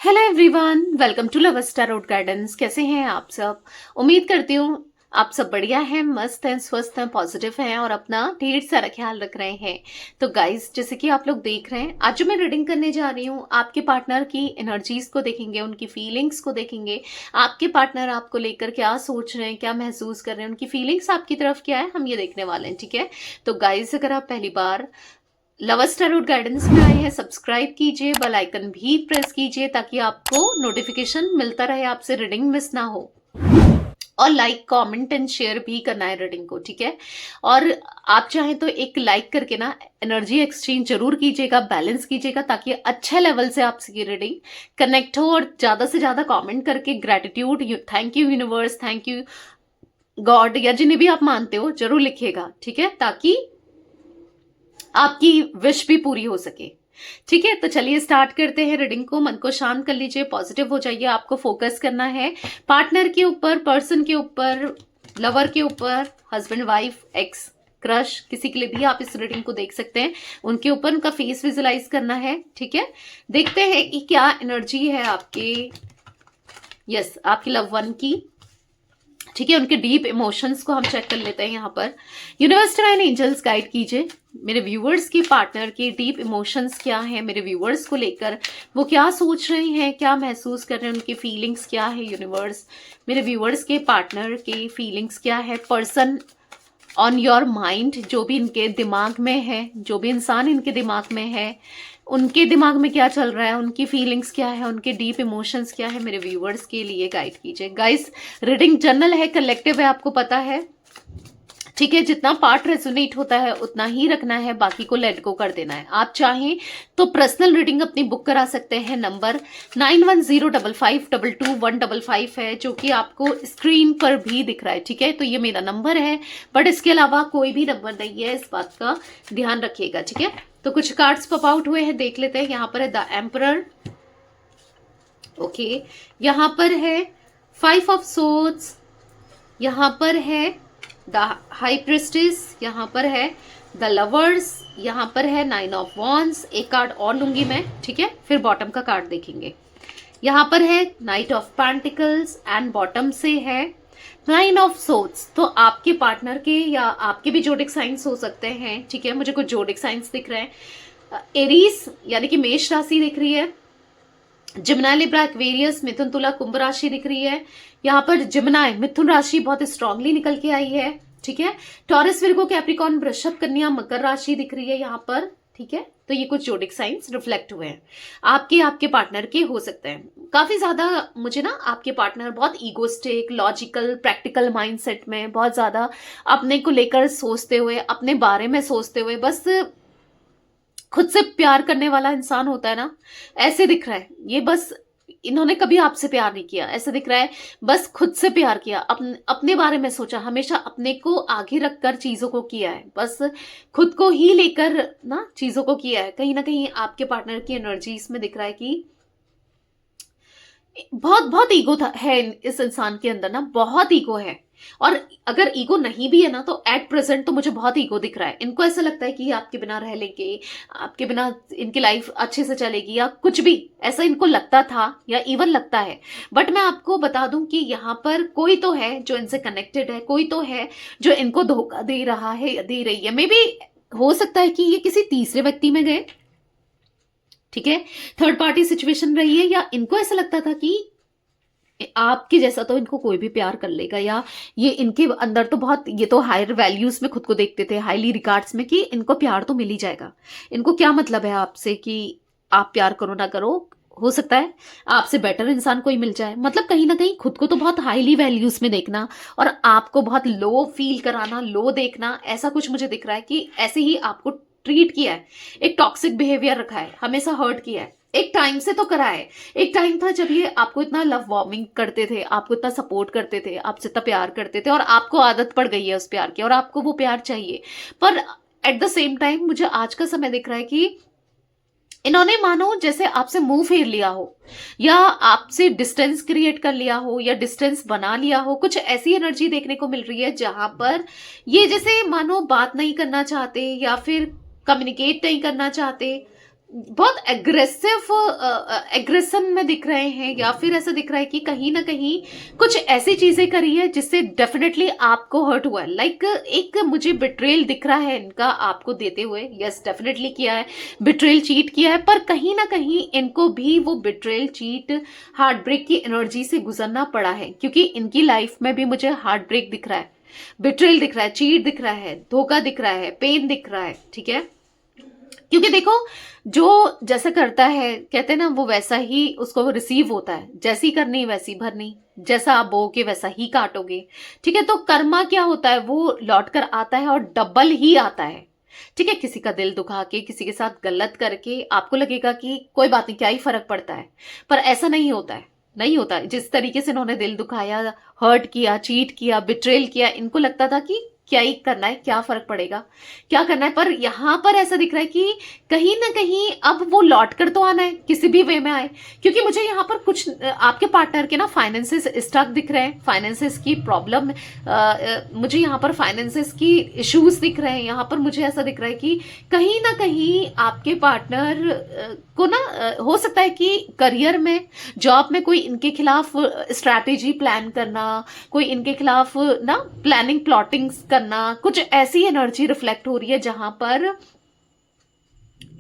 Hello everyone, welcome to Love Star Road Gardens. कैसे हैं आप सब? उम्मीद करती हूँ आप सब बढ़िया हैं, मस्त हैं, स्वस्थ हैं, पॉजिटिव हैं और अपना ढेर सारा ख्याल रख रहे हैं। तो गाइस, जैसे कि आप लोग देख रहे हैं, आज जो मैं रीडिंग करने जा रही हूँ, आपके पार्टनर की एनर्जीज को देखेंगे, उनकी फीलिंग्स को देखेंगे। आपके पार्टनर आपको लेकर क्या सोच रहे हैं, क्या महसूस कर रहे हैं, उनकी फीलिंग्स आपकी तरफ क्या है, हम ये देखने वाले हैं। ठीक है? तो गाइस, अगर आप पहली बार लव स्टार रोड गाइडेंस में आए हैं, सब्सक्राइब कीजिए, बेल आइकन भी प्रेस कीजिए ताकि आपको नोटिफिकेशन मिलता रहे, आपसे रीडिंग मिस ना हो। और लाइक, कमेंट एंड शेयर भी करना है रीडिंग को। ठीक है? और आप चाहें तो एक लाइक करके ना एनर्जी एक्सचेंज जरूर कीजिएगा, बैलेंस कीजिएगा ताकि अच्छे लेवल से आपकी रीडिंग कनेक्ट हो। और ज्यादा से ज्यादा कमेंट करके gratitude, thank you universe, thank you God, या जिन्हें भी आप मानते हो जरूर लिखिएगा। ठीक है? ताकि आपकी विश भी पूरी हो सके। ठीक है? तो चलिए स्टार्ट करते हैं रीडिंग को। मन को शांत कर लीजिए, पॉजिटिव हो जाइए। आपको फोकस करना है पार्टनर के ऊपर, पर्सन के ऊपर, लवर के ऊपर, हस्बैंड, वाइफ, एक्स, क्रश, किसी के लिए भी आप इस रीडिंग को देख सकते हैं। उनके ऊपर उनका फेस विजुलाइज करना है। ठीक है? देखते हैं कि क्या एनर्जी है आपके, यस, आपके लव वन की। ठीक है? उनके डीप इमोशंस को हम चेक कर लेते हैं यहाँ पर। यूनिवर्स, डिवाइन एंजल्स गाइड कीजिए मेरे व्यूअर्स की पार्टनर के डीप इमोशंस क्या है, मेरे व्यूअर्स को लेकर वो क्या सोच रहे हैं, क्या महसूस कर रहे हैं, उनकी फीलिंग्स क्या है। यूनिवर्स, मेरे व्यूअर्स के पार्टनर के फीलिंग्स क्या है, पर्सन ऑन योर माइंड, जो भी इनके दिमाग में है, जो भी इंसान इनके दिमाग में है, उनके दिमाग में क्या चल रहा है, उनकी फीलिंग्स क्या है, उनके डीप इमोशंस क्या है, मेरे व्यूअर्स के लिए गाइड कीजिए। गाइस, रीडिंग जनरल है, कलेक्टिव है, आपको पता है। ठीक है? जितना पार्ट रेजोनेट होता है उतना ही रखना है, बाकी को लेट गो कर देना है। आप चाहें तो पर्सनल रीडिंग अपनी बुक करा सकते हैं। नंबर 9105522155 है, जो कि आपको स्क्रीन पर भी दिख रहा है। ठीक है? तो ये मेरा नंबर है, बट इसके अलावा कोई भी नंबर नहीं है, इस बात का ध्यान रखिएगा। ठीक है? तो कुछ कार्ड्स पॉप आउट हुए हैं, देख लेते हैं। यहाँ पर है द एम्परर, ओके। यहाँ पर है 5 ऑफ सोर्ड्स, यहाँ पर है द हाई प्रिस्टेस, यहाँ पर है द लवर्स, यहाँ पर है 9 ऑफ वॉन्ड्स। एक कार्ड और लूंगी मैं। ठीक है? फिर बॉटम का कार्ड देखेंगे। यहाँ पर है night of pentacles and bottom से है 9 ऑफ सोर्ड्स। तो आपके पार्टनर के या आपके भी जोडिक साइंस हो सकते हैं। ठीक है? मुझे कुछ जोडिक साइंस दिख रहे हैं। एरीज यानी कि मेष राशि दिख रही है, जिम्नाई, लिब्रा, एक्वेरियस, मिथुन, तुला, कुंभ राशि दिख रही है। यहाँ पर जिम्नाई, मिथुन राशि बहुत स्ट्रांगली निकल के आई है। ठीक है? टॉरस, विर्गो, कैप्रिकॉर्न, वृषभ, कन्या, मकर राशि दिख रही है यहाँ पर। ठीक है? तो ये कुछ जोडिक साइंस रिफ्लेक्ट हुए हैं, आपके पार्टनर के हो सकते हैं। काफी ज्यादा मुझे ना आपके पार्टनर बहुत ईगोस्टिक, लॉजिकल, प्रैक्टिकल माइंडसेट में, बहुत ज्यादा अपने को लेकर सोचते हुए, अपने बारे में सोचते हुए, बस खुद से प्यार करने वाला इंसान होता है ना, ऐसे दिख रहा है ये। बस इन्होंने कभी आपसे प्यार नहीं किया, ऐसे दिख रहा है। बस खुद से प्यार किया, अपने बारे में सोचा, हमेशा अपने को आगे रखकर चीजों को किया है, बस खुद को ही लेकर ना चीजों को किया है। कहीं ना कहीं आपके पार्टनर की एनर्जी इसमें दिख रहा है कि बहुत बहुत ईगो है इस इंसान के अंदर ना, बहुत ईगो है। और अगर ईगो नहीं भी है ना, तो एट प्रेजेंट तो मुझे बहुत ईगो दिख रहा है। इनको ऐसा लगता है कि आपके बिना रह लेंगे, आपके बिना इनकी लाइफ अच्छे से चलेगी, या कुछ भी ऐसा इनको लगता था या इवन लगता है। बट मैं आपको बता दूं कि यहाँ पर कोई तो है जो इनसे कनेक्टेड है, कोई तो है जो इनको धोखा दे रहा है या दे रही है। मे बी हो सकता है कि ये किसी तीसरे व्यक्ति में गए। ठीक है? थर्ड पार्टी सिचुएशन रही है, या इनको ऐसा लगता था कि आपके जैसा तो इनको कोई भी प्यार कर लेगा, या ये इनके अंदर तो बहुत, ये तो हायर वैल्यूज में खुद को देखते थे, हाईली रिगार्ड्स में, कि इनको प्यार तो मिल ही जाएगा। इनको क्या मतलब है आपसे कि आप प्यार करो ना करो, हो सकता है आपसे बेटर इंसान कोई मिल जाए। मतलब कहीं ना कहीं खुद को तो बहुत हाईली वैल्यूज में देखना और आपको बहुत लो फील कराना, लो देखना, ऐसा कुछ मुझे दिख रहा है कि ऐसे ही आपको ट्रीट किया है, एक टॉक्सिक बिहेवियर रखा है, हमेशा हर्ट किया है। एक टाइम से तो करा है, एक टाइम था जब ये आपको इतना लव वार्मिंग करते थे, आपको इतना सपोर्ट करते थे, आपसे इतना प्यार करते थे, और आपको आदत पड़ गई है उस प्यार की और आपको वो प्यार चाहिए। पर एट द सेम टाइम मुझे आज का समय दिख रहा है कि इन्होंने मानो जैसे आपसे मुंह फेर लिया हो, या आपसे डिस्टेंस क्रिएट कर लिया हो, या डिस्टेंस बना लिया हो। कुछ ऐसी एनर्जी देखने को मिल रही है जहां पर ये जैसे मानो बात नहीं करना चाहते, या फिर कम्युनिकेट नहीं करना चाहते, बहुत एग्रेसिव एग्रेशन में दिख रहे हैं, या फिर ऐसा दिख रहा है कि कहीं ना कहीं कुछ ऐसी चीजें करी है जिससे डेफिनेटली आपको हर्ट हुआ है। लाइक एक मुझे बिट्रेल दिख रहा है इनका आपको देते हुए। यस, डेफिनेटली किया है, बिट्रेल, चीट किया है, पर कहीं ना कहीं इनको भी वो बिट्रेल, चीट, हार्ट ब्रेक की एनर्जी से गुजरना पड़ा है, क्योंकि इनकी लाइफ में भी मुझे हार्ट ब्रेक दिख रहा है, बिट्रेल दिख रहा है, चीट दिख रहा है, धोखा दिख रहा है, पेन दिख रहा है। ठीक है, क्योंकि देखो, जो जैसा करता है, कहते हैं ना, वो वैसा ही उसको रिसीव होता है। जैसी करनी वैसी भरनी, जैसा आप बोओगे वैसा ही काटोगे। ठीक है, तो कर्मा क्या होता है, वो लौट कर आता है और डबल ही आता है। ठीक है, किसी का दिल दुखा के, किसी के साथ गलत करके आपको लगेगा कि कोई बात नहीं, क्या ही फर्क पड़ता है, पर ऐसा नहीं होता है, नहीं होता है। जिस तरीके से इन्होंने दिल दुखाया, हर्ट किया, चीट किया, बिट्रेल किया, इनको लगता था कि क्या ही करना है, क्या फर्क पड़ेगा, क्या करना है, पर यहां पर ऐसा दिख रहा है कि कहीं ना कहीं अब वो लौट कर तो आना है, किसी भी वे में आए। क्योंकि मुझे यहाँ पर कुछ आपके पार्टनर के ना फाइनेंसेस स्टक दिख रहे हैं, फाइनेंसेस की प्रॉब्लम, मुझे यहाँ पर फाइनेंसेस की इश्यूज दिख रहे हैं। यहाँ पर मुझे ऐसा दिख रहा है कि कहीं ना कहीं आपके पार्टनर को ना हो सकता है कि करियर में, जॉब में कोई इनके खिलाफ स्ट्रैटेजी प्लान करना, कोई इनके खिलाफ ना प्लानिंग, प्लॉटिंग करना, कुछ ऐसी एनर्जी रिफ्लेक्ट हो रही है जहां पर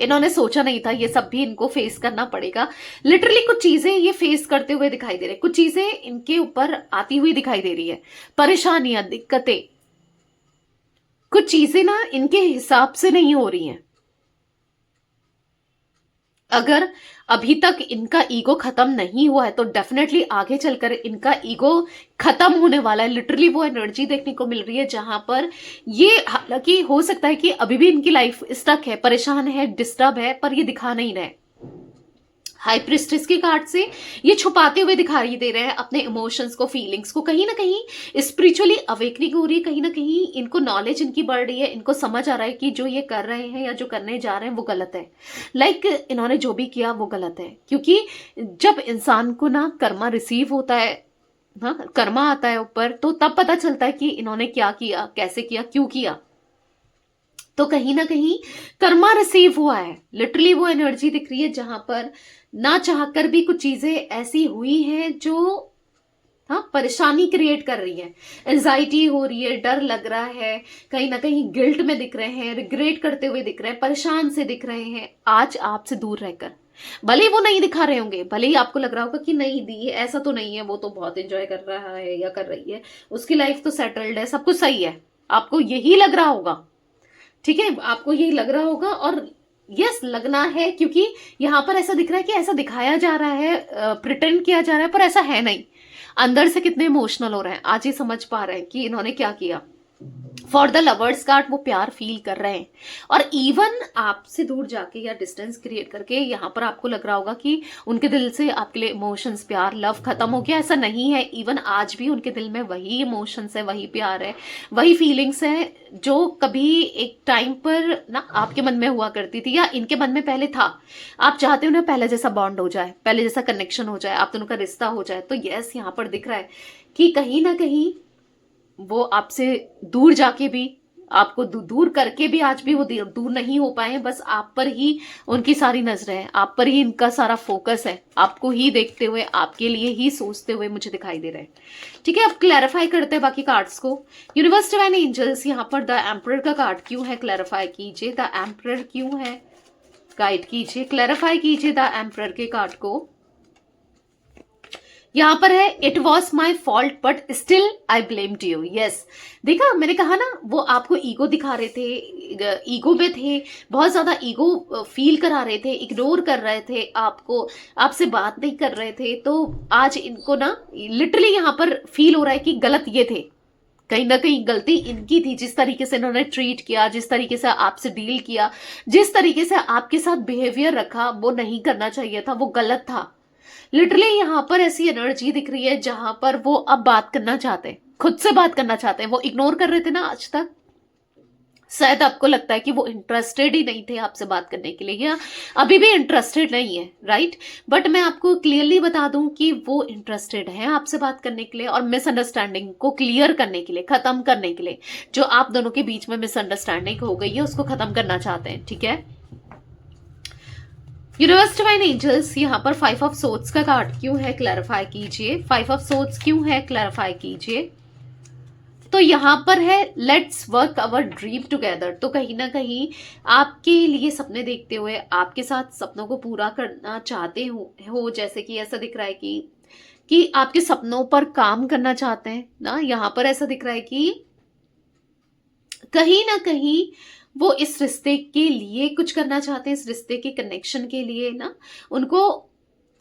इन्होंने सोचा नहीं था ये सब भी इनको फेस करना पड़ेगा। लिटरली कुछ चीजें ये फेस करते हुए दिखाई दे रहे, कुछ चीजें इनके ऊपर आती हुई दिखाई दे रही है, परेशानियां, दिक्कतें, कुछ चीजें ना इनके हिसाब से नहीं हो रही हैं। अगर अभी तक इनका ईगो खत्म नहीं हुआ है तो डेफिनेटली आगे चलकर इनका ईगो खत्म होने वाला है। लिटरली वो एनर्जी देखने को मिल रही है जहां पर ये, हालांकि हो सकता है कि अभी भी इनकी लाइफ स्टक है, परेशान है, डिस्टर्ब है, पर ये दिखा नहीं रहे। हाई प्रिस्टेस के कार्ड से ये छुपाते हुए दिखाई दे रहे हैं अपने इमोशंस को, फीलिंग्स को। कहीं ना कहीं स्पिरिचुअली अवेकनिंग हो रही है, कहीं ना कहीं इनको नॉलेज इनकी बढ़ रही है, इनको समझ आ रहा है कि जो ये कर रहे हैं या जो करने जा रहे हैं वो गलत है। लाइक इन्होंने जो भी किया वो गलत है, क्योंकि जब इंसान को ना कर्मा रिसीव होता है, हाँ, कर्मा आता है ऊपर, तो तब पता चलता है कि इन्होंने क्या किया, कैसे किया, क्यों किया। तो कहीं ना कहीं कर्मा रिसीव हुआ है। लिटरली वो एनर्जी दिख रही है जहां पर ना चाहकर भी कुछ चीजें ऐसी हुई हैं जो, हाँ, परेशानी क्रिएट कर रही है, एंजाइटी हो रही है, डर लग रहा है, कहीं ना कहीं गिल्ट में दिख रहे हैं, रिग्रेट करते हुए दिख रहे हैं, परेशान से दिख रहे हैं आज आपसे दूर रहकर। भले ही वो नहीं दिखा रहे होंगे, भले ही आपको लग रहा होगा कि नहीं दी, ऐसा तो नहीं है, वो तो बहुत एंजॉय कर रहा है या कर रही है, उसकी लाइफ तो सेटल्ड है, सब कुछ सही है, आपको यही लग रहा होगा। ठीक है, आपको यही लग रहा होगा, और यस, लगना है, क्योंकि यहां पर ऐसा दिख रहा है कि ऐसा दिखाया जा रहा है, प्रिटेंड किया जा रहा है, पर ऐसा है नहीं। अंदर से कितने इमोशनल हो रहे हैं, आज ही समझ पा रहे हैं कि इन्होंने क्या किया। फॉर द लवर्स कार्ड, वो प्यार फील कर रहे हैं, और इवन आपसे दूर जाके या डिस्टेंस क्रिएट करके यहां पर आपको लग रहा होगा कि उनके दिल से आपके लिए इमोशंस, प्यार, लव खत्म हो गया। ऐसा नहीं है, इवन आज भी उनके दिल में वही इमोशंस है, वही प्यार है, वही फीलिंग्स है जो कभी एक टाइम पर ना आपके मन में हुआ करती थी, या इनके मन में पहले था। आप चाहते हो ना पहले जैसा बॉन्ड हो जाए, पहले जैसा कनेक्शन हो जाए, आप दोनों का रिश्ता हो जाए। तो यस, यहाँ पर दिख रहा है कि कहीं ना कहीं वो आपसे दूर जाके भी, आपको दूर करके भी आज भी वो दूर नहीं हो पाए हैं। बस आप पर ही उनकी सारी नजरें हैं, आप पर ही इनका सारा फोकस है, आपको ही देखते हुए, आपके लिए ही सोचते हुए मुझे दिखाई दे रहे हैं। ठीक है, अब क्लैरिफाई करते हैं बाकी कार्ड्स को। यूनिवर्स डिवाइन एंजल्स, यहाँ पर द एम्परर का कार्ड क्यों है, क्लैरिफाई कीजिए। द एम्परर क्यों है, गाइड कीजिए, क्लैरिफाई कीजिए द एम्परर के कार्ड को। यहां पर है, it was my fault but still I blamed you. Yes, देखा, मैंने कहा ना, वो आपको ईगो दिखा रहे थे, ईगो में थे, बहुत ज्यादा ईगो फील करा रहे थे, इग्नोर कर रहे थे आपको, आपसे बात नहीं कर रहे थे। तो आज इनको ना लिटरली यहां पर फील हो रहा है कि गलत ये थे, कहीं ना कहीं गलती इनकी थी। जिस तरीके से इन्होंने ट्रीट किया, जिस तरीके से आपसे डील किया, जिस तरीके से आपके साथ बिहेवियर रखा, वो नहीं करना चाहिए था, वो गलत था। लिटरली यहां पर ऐसी एनर्जी दिख रही है जहां पर वो अब बात करना चाहते हैं, खुद से बात करना चाहते हैं। वो इग्नोर कर रहे थे ना आज तक, शायद आपको लगता है कि वो इंटरेस्टेड ही नहीं थे आपसे बात करने के लिए, या अभी भी इंटरेस्टेड नहीं है, राइट। बट मैं आपको क्लियरली बता दूं कि वो इंटरेस्टेड है आपसे बात करने के लिए, और मिसअंडरस्टैंडिंग को क्लियर करने के लिए, खत्म करने के लिए। जो आप दोनों के बीच में मिसअंडरस्टैंडिंग हो गई है उसको खत्म करना चाहते हैं। ठीक है, यूनिवर्स डिवाइन एंजल्स, यहाँ पर 5 ऑफ सोर्ड्स का कार्ड क्यों है, क्लैरिफाई कीजिए। 5 ऑफ सोर्ड्स क्यों है, क्लैरिफाई कीजिए। तो यहाँ पर है let's work our dream together. तो कहीं ना कहीं आपके लिए सपने देखते हुए, आपके साथ सपनों को पूरा करना चाहते हो जैसे कि ऐसा दिख रहा है कि आपके सपनों पर काम करना चाहते हैं ना। यहाँ पर ऐसा दिख रहा है कि कहीं ना कहीं वो इस रिश्ते के लिए कुछ करना चाहते हैं, इस रिश्ते के कनेक्शन के लिए ना उनको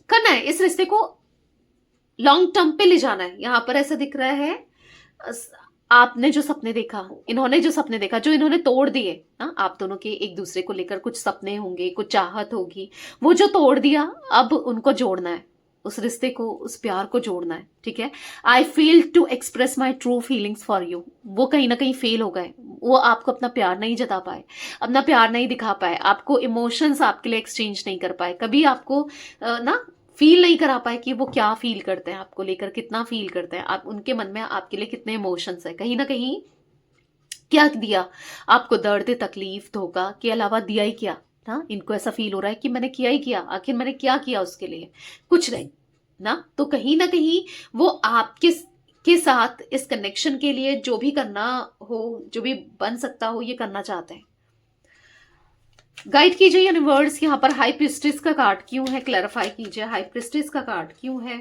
करना है, इस रिश्ते को लॉन्ग टर्म पे ले जाना है। यहाँ पर ऐसा दिख रहा है आपने जो सपने देखा, इन्होंने जो सपने देखा, जो इन्होंने तोड़ दिए ना, आप दोनों के एक दूसरे को लेकर कुछ सपने होंगे, कुछ चाहत होगी, वो जो तोड़ दिया अब उनको जोड़ना है, उस रिश्ते को, उस प्यार को जोड़ना है। ठीक है, I feel to express my true feelings for you. वो कहीं ना कहीं फेल हो गए, वो आपको अपना प्यार नहीं जता पाए, अपना प्यार नहीं दिखा पाए, आपको इमोशंस आपके लिए एक्सचेंज नहीं कर पाए, कभी आपको ना फील नहीं करा पाए कि वो क्या फील करते हैं आपको लेकर, कितना फील करते हैं, आप उनके मन में आपके लिए कितने इमोशंस है। कहीं ना कहीं क्या दिया आपको, दर्द, तकलीफ, धोखा के अलावा दिया ही क्या ना। इनको ऐसा फील हो रहा है कि मैंने किया ही किया, आखिर मैंने क्या किया उसके लिए, कुछ नहीं ना। तो कहीं ना कहीं वो आपके के साथ इस कनेक्शन के लिए जो भी करना हो, जो भी बन सकता हो, ये करना चाहते हैं। गाइड कीजिए यूनिवर्स, यहाँ पर हाई प्रिस्टेस का कार्ड क्यों है, क्लैरिफाई कीजिए। हाई प्रिस्टेस का कार्ड क्यों है,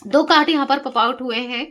2 कार्ड यहाँ पर पॉप आउट हुए हैं,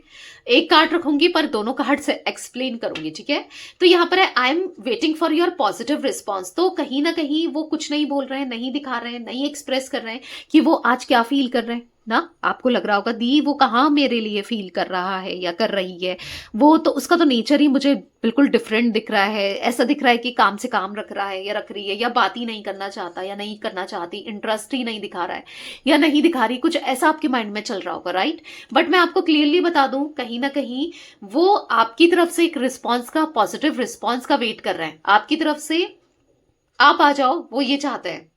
एक कार्ड रखूंगी पर दोनों कार्ड से एक्सप्लेन करूंगी। ठीक है, तो यहाँ पर है I am waiting for your positive response. तो कहीं ना कहीं वो कुछ नहीं बोल रहे हैं, नहीं दिखा रहे हैं, नहीं एक्सप्रेस कर रहे हैं कि वो आज क्या फील कर रहे हैं ना। आपको लग रहा होगा दी वो कहाँ मेरे लिए फील कर रहा है या कर रही है, वो तो उसका तो नेचर ही मुझे बिल्कुल डिफरेंट दिख रहा है। ऐसा दिख रहा है कि काम से काम रख रहा है या रख रही है, या बात ही नहीं करना चाहता या नहीं करना चाहती, इंटरेस्ट ही नहीं दिखा रहा है या नहीं दिखा रही, कुछ ऐसा आपके माइंड में चल रहा होगा, राइट। बट मैं आपको क्लियरली बता दूं, कहीं ना कहीं वो आपकी तरफ से एक रिस्पॉन्स का, पॉजिटिव रिस्पॉन्स का वेट कर रहे हैं आपकी तरफ से। आप आ जाओ, वो ये चाहते हैं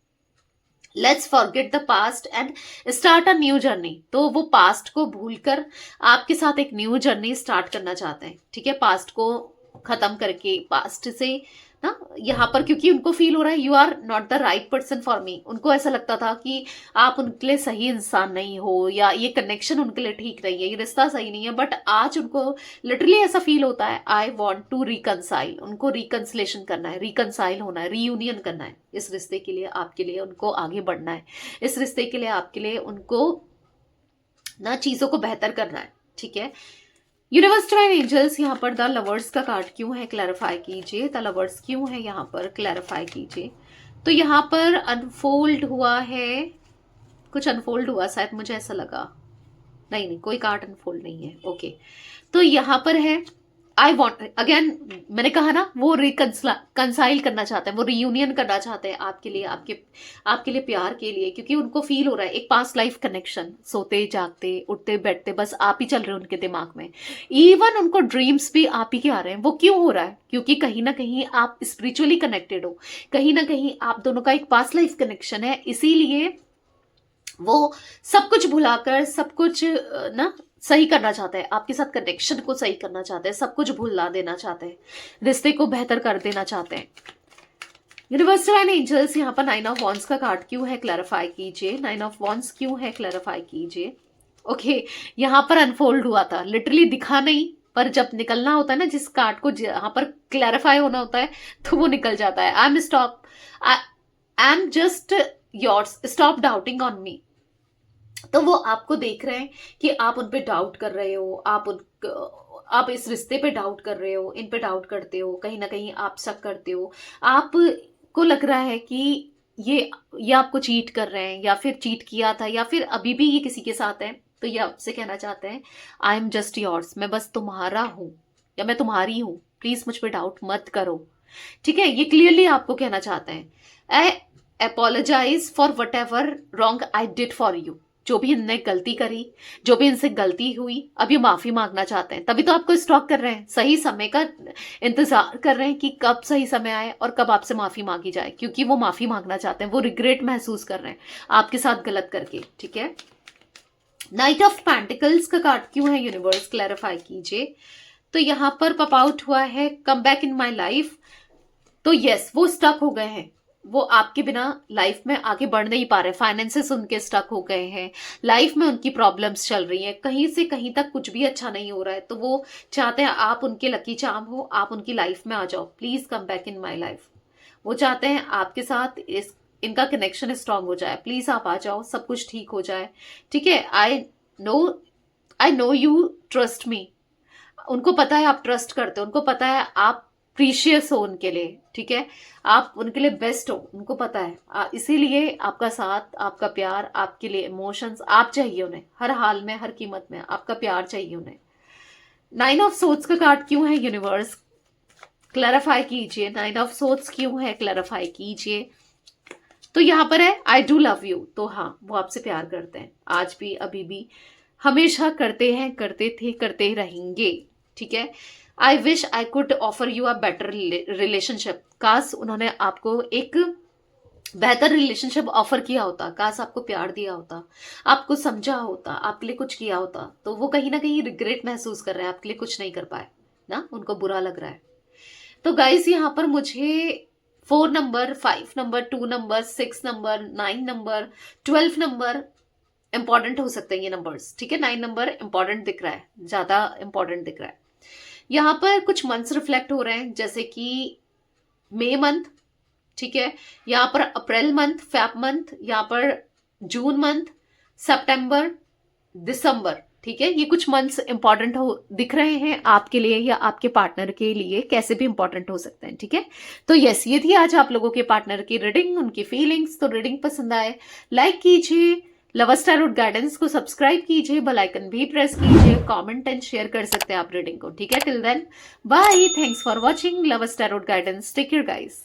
let's forget the past and start a new journey. तो वो पास्ट को भूलकर आपके साथ एक न्यू जर्नी स्टार्ट करना चाहते हैं। ठीक है, पास्ट को खत्म करके, पास्ट से ना, यहाँ पर क्योंकि उनको फील हो रहा है you are not the right person for me. उनको ऐसा लगता था कि आप उनके लिए सही इंसान नहीं हो, या ये कनेक्शन उनके लिए ठीक नहीं है, ये रिश्ता सही नहीं है। बट आज उनको लिटरली ऐसा फील होता है आई वॉन्ट टू रिकनसाइल। उनको रिकनसिलेशन करना है, रिकनसाइल होना है, रीयूनियन करना है इस रिश्ते के लिए, आपके लिए उनको आगे बढ़ना है इस रिश्ते के लिए, आपके लिए उनको ना चीजों को बेहतर करना है। ठीक है, यूनिवर्स डिवाइन एंजल्स, यहाँ पर द लवर्स का कार्ड क्यों है, क्लैरिफाई कीजिए। द लवर्स क्यों है यहाँ पर, क्लैरिफाई कीजिए। तो यहाँ पर अनफोल्ड हुआ है, कुछ अनफोल्ड हुआ शायद, मुझे ऐसा लगा। नहीं, कोई कार्ड अनफोल्ड नहीं है। ओके, तो यहाँ पर है आई वॉन्ट अगेन, मैंने कहा ना वो रिकनसाइल करना चाहते हैं, वो रियूनियन करना चाहते हैं आपके लिए, आपके लिए प्यार के लिए, क्योंकि उनको फील हो रहा है एक पास्ट लाइफ कनेक्शन। सोते जागते उठते बैठते बस आप ही चल रहे हैं उनके दिमाग में, इवन उनको ड्रीम्स भी आप ही के आ रहे हैं। वो क्यों हो रहा है, क्योंकि कहीं ना कहीं आप स्पिरिचुअली कनेक्टेड हो, कहीं ना कहीं आप दोनों का एक पास्ट लाइफ कनेक्शन है, इसीलिए वो सब कुछ भुलाकर सब कुछ ना सही करना चाहते हैं, आपके साथ कनेक्शन को सही करना चाहते हैं, सब कुछ भुला देना चाहते हैं, रिश्ते को बेहतर कर देना चाहते हैं। यूनिवर्स डिवाइन एंजल्स, यहाँ पर 9 ऑफ वॉन्ड्स का कार्ड क्यों है, क्लैरिफाई कीजिए। 9 ऑफ वॉन्ड्स क्यों है, क्लैरिफाई कीजिए। ओके, यहाँ पर अनफोल्ड हुआ था, लिटरली दिखा नहीं, पर जब निकलना होता है ना, जिस कार्ड को यहाँ पर क्लैरिफाई होना होता है तो वो निकल जाता है। I am just yours, stop doubting on me. तो वो आपको देख रहे हैं कि आप उन पे डाउट कर रहे हो, आप इस रिश्ते पे डाउट कर रहे हो, इन पे डाउट करते हो, कहीं ना कहीं आप शक करते हो, आपको लग रहा है कि ये आपको चीट कर रहे हैं, या फिर चीट किया था, या फिर अभी भी ये किसी के साथ है। तो ये आपसे कहना चाहते हैं आई एम जस्ट योर्स, मैं बस तुम्हारा हूं या मैं तुम्हारी हूं, प्लीज मुझ पे डाउट मत करो। ठीक है, ये क्लियरली आपको कहना चाहते हैं I apologise for whatever wrong I did for you. जो भी इनने गलती करी, जो भी इनसे गलती हुई, अब ये माफी मांगना चाहते हैं। तभी तो आपको स्टॉक कर रहे हैं, सही समय का इंतजार कर रहे हैं कि कब सही समय आए और कब आपसे माफी मांगी जाए, क्योंकि वो माफी मांगना चाहते हैं, वो रिग्रेट महसूस कर रहे हैं आपके साथ गलत करके। ठीक है, नाइट ऑफ पेंटिकल्स का कार्ड क्यों है, यूनिवर्स क्लैरिफाई कीजिए। तो यहाँ पर पॉप आउट हुआ है come back in my life. तो यस, वो स्टक हो गए हैं, वो आपके बिना लाइफ में आगे बढ़ नहीं पा रहे, फाइनेंसेस उनके स्टक हो गए हैं, लाइफ में उनकी प्रॉब्लम्स चल रही हैं, कहीं से कहीं तक कुछ भी अच्छा नहीं हो रहा है, तो वो चाहते हैं आप उनके लकी चार्म हो, आप उनकी लाइफ में आ जाओ, please come back in my life. वो चाहते हैं आपके साथ इनका कनेक्शन स्ट्रांग हो जाए, प्लीज आप आ जाओ, सब कुछ ठीक हो जाए। ठीक है, no I know you trust me. उनको पता है आप ट्रस्ट करते हो, उनको पता है आप प्रीशियस हो उनके लिए। ठीक है, आप उनके लिए बेस्ट हो, उनको पता है। इसीलिए आपका साथ, आपका प्यार, आपके लिए इमोशंस, आप चाहिए उन्हें हर हाल में, हर कीमत में आपका प्यार चाहिए उन्हें। 9 ऑफ सोर्ड्स का कार्ड क्यों है यूनिवर्स, क्लैरिफाई कीजिए। 9 ऑफ सोर्ड्स क्यों है, क्लैरिफाई कीजिए। तो यहाँ पर है आई डू लव यू, तो हाँ वो आपसे प्यार करते हैं, आज भी, अभी भी, हमेशा करते हैं, करते थे, करते रहेंगे। ठीक है, I wish I could offer you a better relationship, काश उन्होंने आपको एक बेहतर रिलेशनशिप ऑफर किया होता, काश आपको प्यार दिया होता, आपको समझा होता, आपके लिए कुछ किया होता। तो वो कहीं ना कहीं रिग्रेट महसूस कर रहे हैं, आपके लिए कुछ नहीं कर पाए ना, उनको बुरा लग रहा है। तो गाइस यहाँ पर मुझे 4 number, 5 number, 2 number, 6 number, 9 number, 12 number important हो सकते हैं ये नंबर्स। ठीक है, 9 नंबर इंपॉर्टेंट दिख रहा है, ज्यादा इंपॉर्टेंट दिख रहा है। यहाँ पर कुछ मंथ्स रिफ्लेक्ट हो रहे हैं, जैसे कि मई मंथ, ठीक है, यहाँ पर अप्रैल मंथ, फेब मंथ, यहाँ पर जून मंथ, सितंबर, दिसंबर। ठीक है, ये कुछ मंथ्स इंपॉर्टेंट हो दिख रहे हैं आपके लिए या आपके पार्टनर के लिए, कैसे भी इंपॉर्टेंट हो सकते हैं। ठीक है, तो यस, ये थी आज आप लोगों के पार्टनर की रीडिंग, उनकी फीलिंग्स। तो रीडिंग पसंद आए लाइक कीजिए, लवर्स टैरोट गाइडेंस को सब्सक्राइब कीजिए, बेल आइकन भी प्रेस कीजिए, कमेंट एंड शेयर कर सकते हैं आप रीडिंग को। ठीक है, till then bye, thanks for watching lovers tarot guidance, take care guys.